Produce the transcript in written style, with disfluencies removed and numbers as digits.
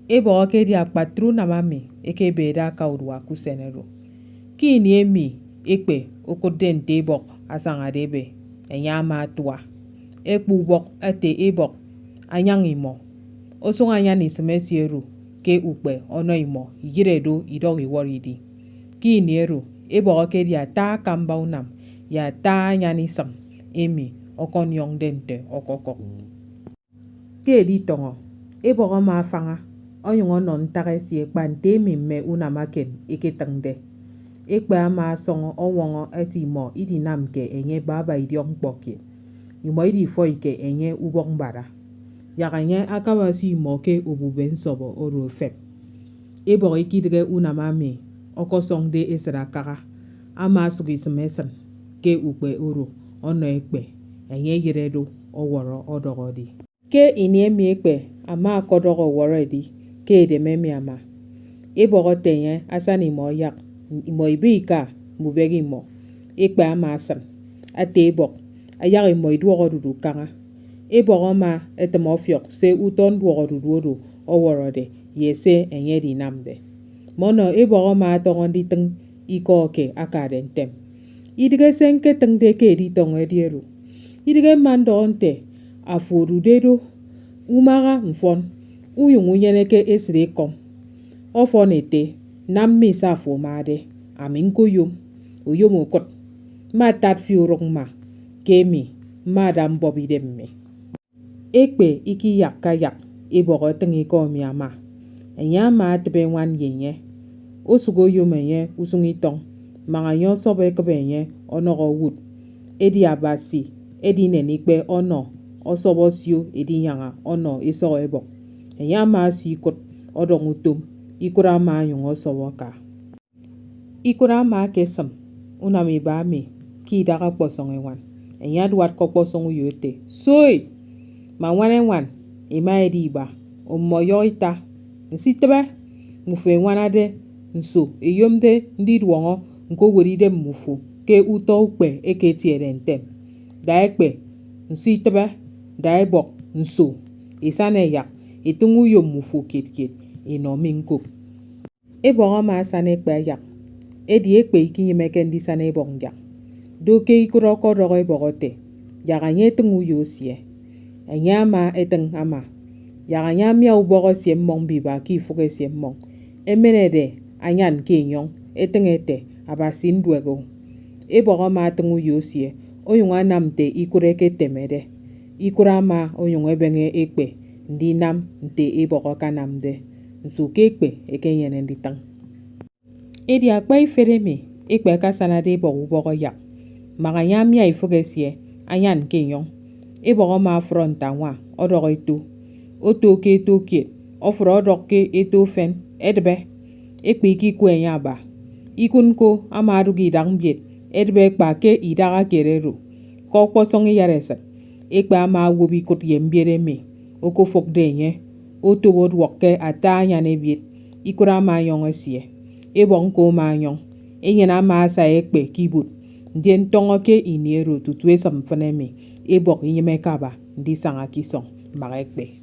ebo ke dia patru na mami eke beda ka urwa kusenero ki ni emi ekpe okoden debok asanga debe enyama tua ekpu bok ate ebok anyang imo osonga nyani semesieru ke ukpe ono imo yiredo idogi woridi ki ni eru ebo ke dia ta kamba unam ya ta nyani sam emi okon yong dente okoko ke di tongo ebo ma fanga oyong non taresie kpante mi me unamaken eketangde ekpe ama songo owongo eti mo idi namke enye baba idiong poke imo idi foike enye ubong bara yakanye akawasi mo ke obuben sobo orofek ebo ikidge unamami okosongde esrakaka ama sugi semesen ke ukpe uru ono ekpe enye yiredo oworo odogodi ke iniemi ekpe ama kodogo woredi ke de memi ama ebo tenye asani mo yak mo ibika mubegi mo ekpe ama asan ate ebo ayagi mo iduogo dudu kanga ebo ma etemo fiok se uton duogo dudu oworode yese enye di namde mono ebo ma tongondi teng iko ke akaden tem idige senke teng de ke di tongo dieru idige mandonte aforu dedo umaga mfon uyungu nyeneke esre kom ofonete nammi safo made aminko yom oyom okot ma tat fiorong ma kemi madam bobi demme ekpe iki yak kayak ebogo tengi ko mi ama enya ma tebe wan yenye osugo yomenye usungi tong manganyo sobe kebenye onogo wud edi abasi edi nenikpe ono osobo sio edi nyanga ono iso ebo enya ma si kot odong utum ikura ma yungo sowoka ikura ma kesam unami ba mi ki daga posong ewan enya duat ko posong yote soy ma wan ima edi ba omoyo ita nsitebe mufe wanade nso eyomde ndi duongo nko weride mufu ke uto ukpe eke tierentem da ekpe nsitebe da ebok nso isane yak itungu yom mufu kit ino minko ebo ma sane ekpe yak edi ekpe ikinyemeke ndi sane ebong yak doke ikuro kodogo ebogote yakanye tungu yosie enya ma eteng ama yakanya mia ubogo siem mong biba ki fuge siem mong emenede anyan kenyong etengete abasin duego ebo ma tungu yosie oyunga namte ikureke temede ikura ma oyunga ebenge ekpe ndi nam nte ebogo kanamde nsuke ekpe ekenyene ndi tang edi akpa iferemi ekpe kasana de ebo ubogo yak maganya mia ifuge sie anyan kenyong ebo ma fronta wa odogo itu oto ke tokie ofro odoke eto fen edbe ekpe iki kwenya ba ikunko amadu gidang biet edbe kpa ke idaga kereru ko posong yaresa ekpe ama wobi kot yembiere mi oko fok denye oto bod wokke atanya ne biet ikura ma yong esie ebong ko ma yong enyena ma sa ekpe kibut ndien tongo ke iniero tutwe samfanemi ebok inyeme kaba ndi sanga kisong magekpe